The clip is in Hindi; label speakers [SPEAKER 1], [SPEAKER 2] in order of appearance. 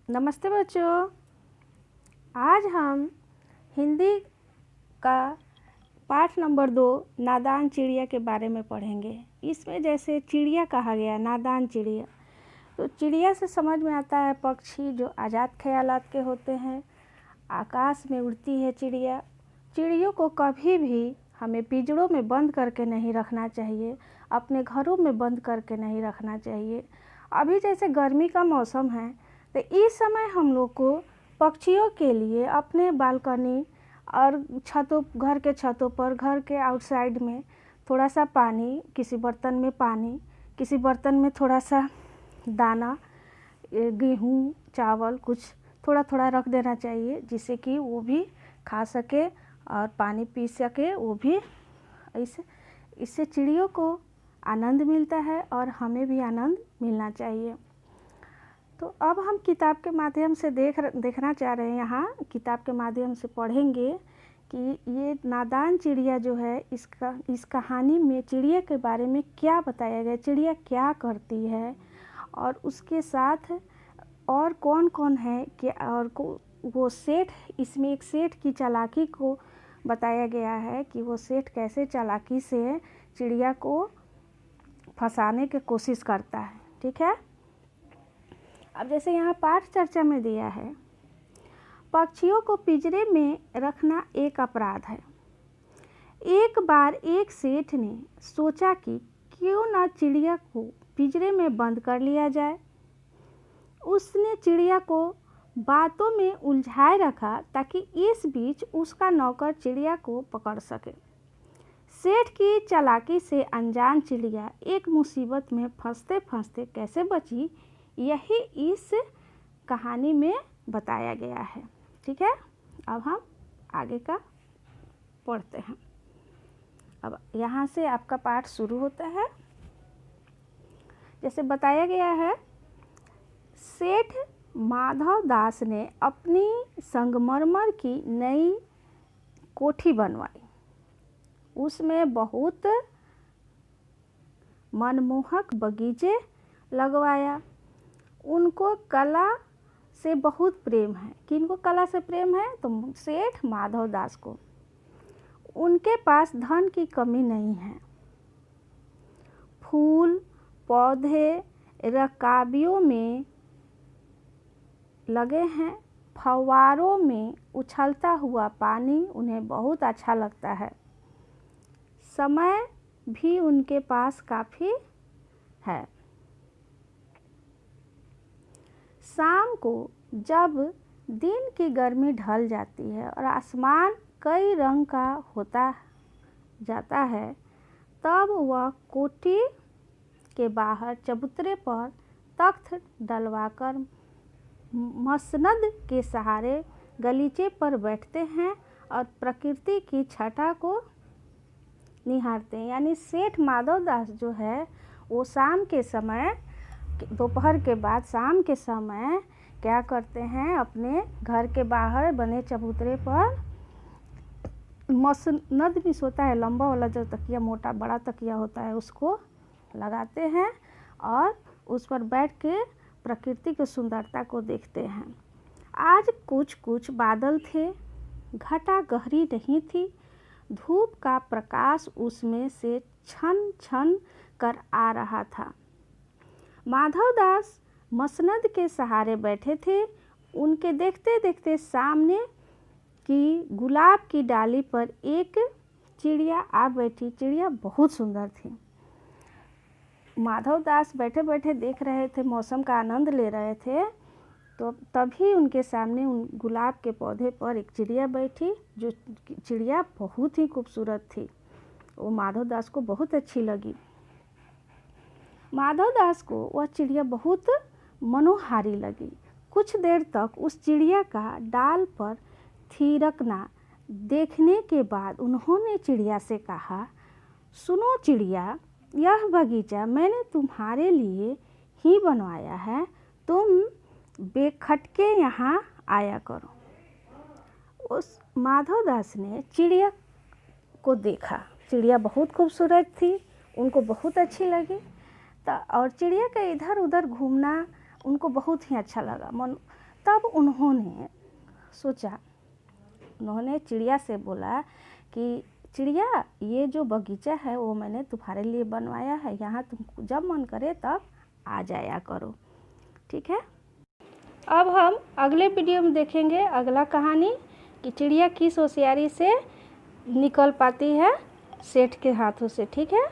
[SPEAKER 1] नमस्ते बच्चों। आज हम हिंदी का पाठ नंबर 2 नादान चिड़िया के बारे में पढ़ेंगे। इसमें जैसे चिड़िया कहा गया, नादान चिड़िया, तो चिड़िया से समझ में आता है पक्षी जो आज़ाद ख्यालात के होते हैं। आकाश में उड़ती है चिड़िया। चिड़ियों को कभी भी हमें पिंजरों में बंद करके नहीं रखना चाहिए, अपने घरों में बंद करके नहीं रखना चाहिए। अभी जैसे गर्मी का मौसम है तो इस समय हम लोग को पक्षियों के लिए अपने बालकनी और घर के छतों पर, घर के आउटसाइड में थोड़ा सा पानी, किसी बर्तन में पानी, किसी बर्तन में थोड़ा सा दाना, गेहूँ, चावल कुछ थोड़ा थोड़ा रख देना चाहिए, जिससे कि वो भी खा सके और पानी पी सके। वो भी इससे चिड़ियों को आनंद मिलता है और हमें भी आनंद मिलना चाहिए। तो अब हम किताब के माध्यम से देखना चाह रहे हैं। यहाँ किताब के माध्यम से पढ़ेंगे कि ये नादान चिड़िया जो है, इस कहानी में चिड़िया के बारे में क्या बताया गया, चिड़िया क्या करती है और उसके साथ और कौन कौन है क्या, और वो सेठ, इसमें एक सेठ की चालाकी को बताया गया है कि वो सेठ कैसे चालाकी से चिड़िया को फंसाने की कोशिश करता है। ठीक है। अब जैसे यहाँ पाठ चर्चा में दिया है, पक्षियों को पिंजरे में रखना एक अपराध है। एक बार एक सेठ ने सोचा कि क्यों ना चिड़िया को पिंजरे में बंद कर लिया जाए। उसने चिड़िया को बातों में उलझाए रखा ताकि इस बीच उसका नौकर चिड़िया को पकड़ सके। सेठ की चालाकी से अनजान चिड़िया एक मुसीबत में फंसते फंसते कैसे बची, यही इस कहानी में बताया गया है। ठीक है। अब हम आगे का पढ़ते हैं। अब यहाँ से आपका पाठ शुरू होता है। जैसे बताया गया है, सेठ माधव दास ने अपनी संगमरमर की नई कोठी बनवाई। उसमें बहुत मनमोहक बगीचे लगवाया। उनको कला से बहुत प्रेम है। किनको कला से प्रेम है? तो सेठ माधव दास को। उनके पास धन की कमी नहीं है। फूल पौधे रकाबियों में लगे हैं। फव्वारों में उछलता हुआ पानी उन्हें बहुत अच्छा लगता है। समय भी उनके पास काफ़ी है। शाम को जब दिन की गर्मी ढल जाती है और आसमान कई रंग का होता जाता है, तब वह कोठी के बाहर चबूतरे पर तख्त डलवाकर मसनद के सहारे गलीचे पर बैठते हैं और प्रकृति की छटा को निहारते हैं। यानी सेठ माधव दास जो है, वो शाम के समय, दोपहर के बाद शाम के समय क्या करते हैं, अपने घर के बाहर बने चबूतरे पर मसनद भी होता है, लंबा वाला जो तकिया, मोटा बड़ा तकिया होता है, उसको लगाते हैं और उस पर बैठ के प्रकृति की सुंदरता को देखते हैं। आज कुछ कुछ बादल थे। घटा गहरी नहीं थी। धूप का प्रकाश उसमें से छन छन कर आ रहा था। माधवदास मसनद के सहारे बैठे थे। उनके देखते देखते सामने की गुलाब की डाली पर एक चिड़िया आ बैठी। चिड़िया बहुत सुंदर थी। माधवदास बैठे बैठे देख रहे थे, मौसम का आनंद ले रहे थे, तो तभी उनके सामने उन गुलाब के पौधे पर एक चिड़िया बैठी, जो चिड़िया बहुत ही खूबसूरत थी। वो माधवदास को बहुत अच्छी लगी। माधवदास को वह चिड़िया बहुत मनोहारी लगी। कुछ देर तक उस चिड़िया का डाल पर थिरकना देखने के बाद उन्होंने चिड़िया से कहा, सुनो चिड़िया, यह बगीचा मैंने तुम्हारे लिए ही बनवाया है। तुम बेखटके यहाँ आया करो। उस माधवदास ने चिड़िया को देखा। चिड़िया बहुत खूबसूरत थी, उनको बहुत अच्छी लगी। और चिड़िया का इधर उधर घूमना उनको बहुत ही अच्छा लगा। तब उन्होंने सोचा, उन्होंने चिड़िया से बोला कि चिड़िया, ये जो बगीचा है वो मैंने तुम्हारे लिए बनवाया है, यहाँ तुम जब मन करे तब आ जाया करो। ठीक है, अब हम अगले वीडियो में देखेंगे अगला कहानी कि चिड़िया किस होशियारी से निकल पाती है सेठ के हाथों से। ठीक है।